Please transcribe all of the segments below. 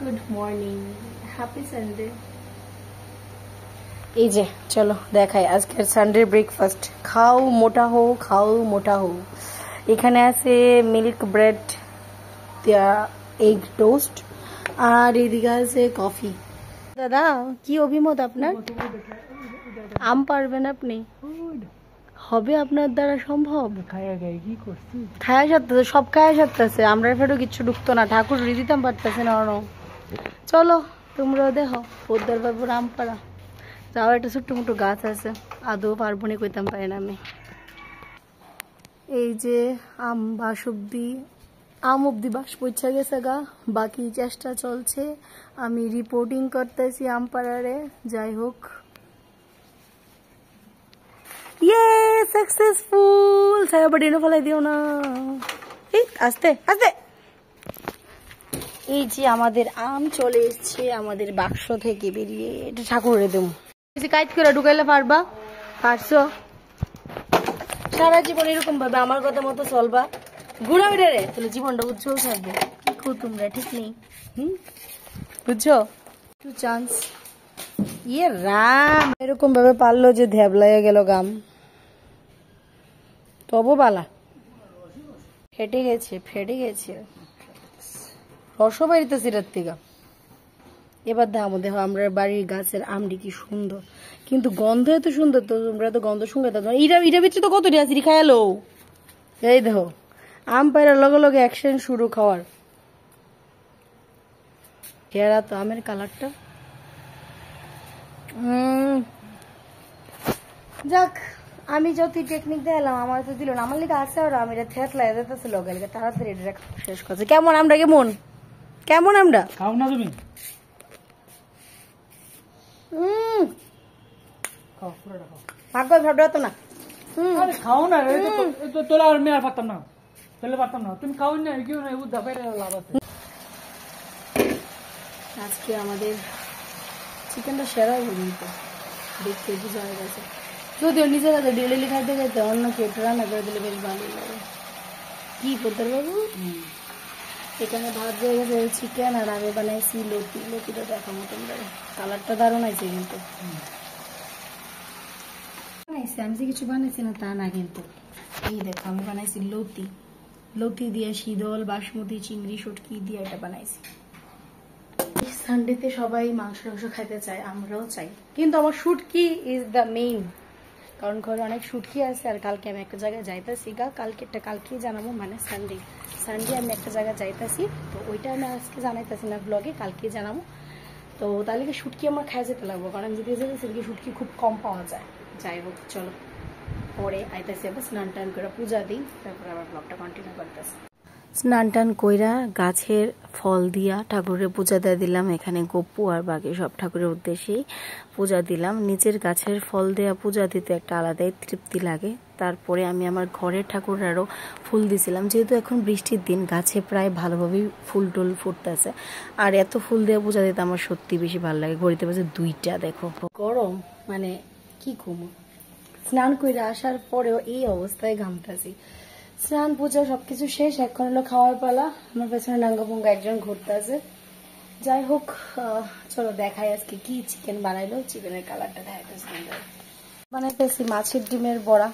Good morning, happy Sunday. এই যে চলো দেখাই আজকের সানডে ব্রেকফাস্ট। খাও মোটা হো, খাও মোটা হো। এখানে আছে মিল্ক ব্রেড, এগ টোস্ট, আর এদিকে আছে কফি। দাদা কি অভিমত আপনার? আম পারবেন আপনি? হবে আপনার দ্বারা সম্ভব? খায়া সারতেছে, সব খায়া সারতেছে, আমরা ফেরো কিচ্ছু ঢুকতো না, ঠাকুর দিতাম পারতেছে না। চলো তোমরাও দেখো পোদ্দার বাবুর আম পাড়া। যাও একটা ছোট্ট মোটো গাছ আছে, আদৌ পারবো না কইতাম পারি না আমি। এই যে আম বাস অব্দি, আম অব্দি বাস পৌঁছা গেছে গা, বাকি চেষ্টা চলছে। আমি রিপোর্টিং করতেছি আম পাড়ারে। যাই হোক, ইয়ে সাকসেসফুল। সারা বাড়ি ফেলাই দিও না, আস্তে আস্তে। এই যে আমাদের আম চলে এসছে আমাদের বাক্স থেকে বেরিয়ে, এটা ঠাকুরে দেবো। কাজ করে ঢুকাইলে পারবা? পারছো? সারা জীবন এরকম ভাবে আমার কথা মতো চলবা, ঘুরা বেড়ে রে, তাহলে জীবনটা উজ্জ্বল থাকবে। কি খো তোমরা, ঠিক নেই? বুঝছো? Two chance. ইয়ে রাম, এরকম ভাবে পারলো যে ধ্যাবলাইয়া গেল গাম। তবু বালা ফেটে গেছে, ফেটে গেছে, রসও বাড়িতেছি রাত থেকে। এবার দেখো আমরা বাড়ির গাছের আমটি কি সুন্দর, কিন্তু গন্ধ এত সুন্দর, তো তোমরা তো গন্ধ শুনবে। ইটা ভিতরে তো কত আছে খায়ালো। এই দেখো আম পাইরার লগে লগে অ্যাকশন শুরু খাওয়ার। চেহারা তো আমের কালারটা। যাক, আমি যত টেকনিক দিলাম আমার তো দিল না, আমার লিখে আছে আর আমি এটা থেতলা যেতেছে লগে লিখে তাড়াতাড়ি এটা শেষ করছে। কেমন আমরা, কেমন কেমন আমরা খাও না তুমি? ভাগ্য ভাবটা তো না, খাও না তোলা আর মেয়ার পারতাম না, তোলে পারতাম না, তুমি খাও না কেউ না লাভ আছে। আজকে আমাদের চিকেনটা সেরা পর্যন্ত দেখতে বোঝা হয়ে গেছে। যদিও নিজের হাতে ডেলি খাইতে খাইতে অন্য কেউ রান্না করে দিলে বেশ ভালোই লাগে। কি পোদ্দার বাবু, এখানে ভাত হয়ে গেছে চিকেন, আর আমি বানাইছি লতি। লতিটা দেখো মতন লাগে, কালারটা দারুণ আছে। কিন্তু বানাইছি আমি যে কিছু বানাইছি না তা না, কিন্তু এই দেখো আমি বানাইছি লতি। লতি দিয়ে শীতল বাসমতি চিংড়ি শুটকি দিয়ে এটা বানাইছি। সানডেতে সবাই মাংস খাইতে চায়, আমরাও চাই, কিন্তু আমার শুটকি ইজ দ্য মেইন, কারণ ঘরে অনেক শুটকি আছে। আর কালকে আমি একটা জায়গায় যাইতেছি গা, কালকেই জানাবো, মানে সানডে আমি একটা জায়গায় যাইতেছি, তো ওইটা আমি আজকে জানাইতেছি না ব্লগে, কালকেই জানাবো। তো তাহলে কি শুটকি আমার খাই যেতে লাগবো, কারণ আমি যদি যেতেছি শুটকি খুব কম পাওয়া যায়। যাই হোক চলো, পরে আইতেছি, আবার স্নান টান করে পূজা দিই, তারপরে আবার ব্লগটা কন্টিনিউ করতেছি। স্নান টান কইরা গাছের ফল দিয়া ঠাকুরের পূজা দিয়ে দিলাম। এখানে গপ্পু আর বাকি সব ঠাকুরের উদ্দেশ্যেই পূজা দিলাম। নিজের গাছের ফল দেয়া পূজা দিতে একটা আলাদাই তৃপ্তি লাগে। তারপরে আমি আমার ঘরের ঠাকুরেরও ফুল দিছিলাম, যেহেতু এখন বৃষ্টির দিন, গাছে প্রায় ভালোভাবেই ফুল টুল ফুটতেছে, আর এত ফুল দেওয়া পূজা দিতে আমার সত্যি বেশি ভালো লাগে। ঘড়িতে বাজে 2টা, দেখো গরম, মানে কি ঘুমো। স্নান কইরা আসার পরেও এই অবস্থায় ঘামতাছি। স্নান পূজা সবকিছু শেষ, এখন হলো খাওয়ার পালা। আমার পেছনে নাঙ্গাপুঙ্গা একজন ঘুরতে আছে। যাই হোক চলো দেখাই আজকে কি চিকেন বানাইলো। চিকেনের কালারটা দেখাইতেছি, বানাইতেছি মাছের ডিমের বড়া।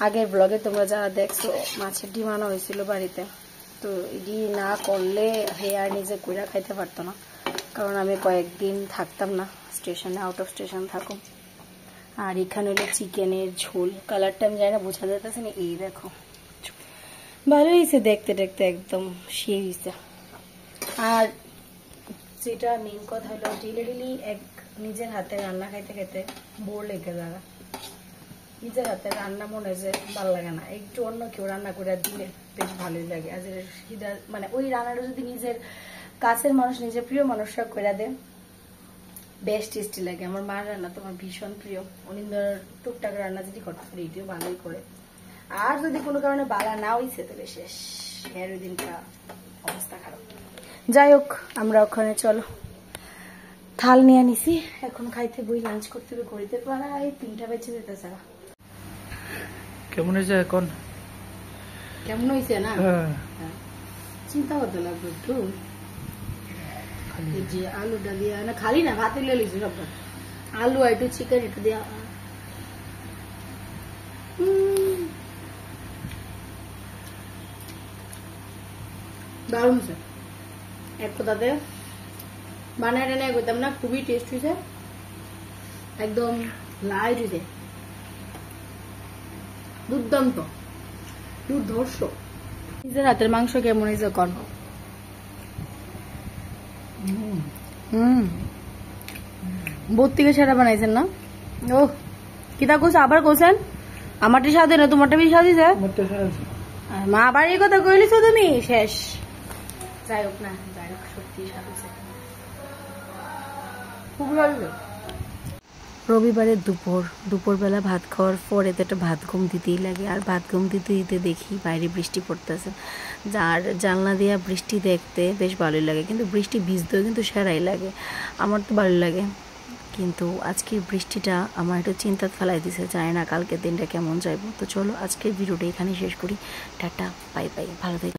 আগের ব্লগে তোমরা যারা দেখছো মাছের ডিম আনা হয়েছিল বাড়িতে, তো এটি না করলে হেয়ার নিজে কইরা খাইতে পারতো না, কারণ আমি কয়েকদিন থাকতাম না স্টেশনে, আউট অফ স্টেশন থাকুম। আর এখানে হলো চিকেনের ঝোল, কালারটা আমি জানি না বোঝা যাইতেছে না, এই দেখো ভালো হয়েছে দেখতে দেখতে, একদম সেই হয়েছে। আর যেটা মেন কথা হলো ডেলি নিজের হাতে রান্না খাইতে খাইতে বোর লেগে যারা, নিজের হাতে রান্না মনে হয় যে ভালো লাগে না, একটু অন্য কেউ রান্না করে দিলে বেশ ভালোই লাগে। আর মানে ওই রান্নাটা যদি নিজের কাছের মানুষ, নিজের প্রিয় মানুষরা করে দেয়, বেশ টেস্টি লাগে। আমার মার রান্না তো আমার ভীষণ প্রিয়। অনিন্দর টুকটাক রান্না যদি করতে পারি এটিও ভালোই করে, আর যদি কোনো কারণে বালা না হইছে তাহলে শেষ, এর ওই দিনটা অবস্থা খারাপ। যাই হোক আমরা ওখানে চলো থাল নিয়ে নিছি, এখন খাইতে বই, লাঞ্চ করতে হবে। ঘড়িতে প্রায় 3টা বেজে যেতেছে। কেমন হয়েছে এখন? কেমন হয়েছে না চিন্তা করতে লাগবে একটু। এই যে আলুটা দিয়া না খালি না ভাতে লিয়ে লিছি সবটা আলু আর একটু চিকেন একটু দিয়া দারুণ স্যার এক কথাতে বানায় টানায় করতাম না খুবই টেস্ট হয়েছে একদম লাইট হয়েছে দুর্দান্ত দুর্ধর্ষ নিজের হাতের মাংস কেমন হয়েছে কন বোধ থেকে সেটা বানাইছেন না ও কিতা কোস আবার কোসেন আমারটা স্বাদে না তোমারটা বেশি স্বাদ হয়েছে আর মা আবার এই কথা কইলিস তুমি শেষ যাই হোক না যাই হোক সত্যি স্বাদ হয়েছে খুব ভালো রবিবারের দুপুরবেলা ভাত খাওয়ার পরে তো একটা ভাত ঘুম দিতেই লাগে আর ভাত ঘুম দিতে দিতে দেখি বাইরে বৃষ্টি পড়তেছে যার জানলা দিয়া বৃষ্টি দেখতে বেশ ভালোই লাগে কিন্তু বৃষ্টি ভিজতেও কিন্তু সেরাই লাগে আমার তো ভালো লাগে কিন্তু আজকের বৃষ্টিটা আমার একটু চিন্তা ফেলাই দিছে জানি না কালকের দিনটা কেমন যাইব তো চলো আজকের ভিডিওটা এখানেই শেষ করি টাটা বাই বাই ভালো থাকবে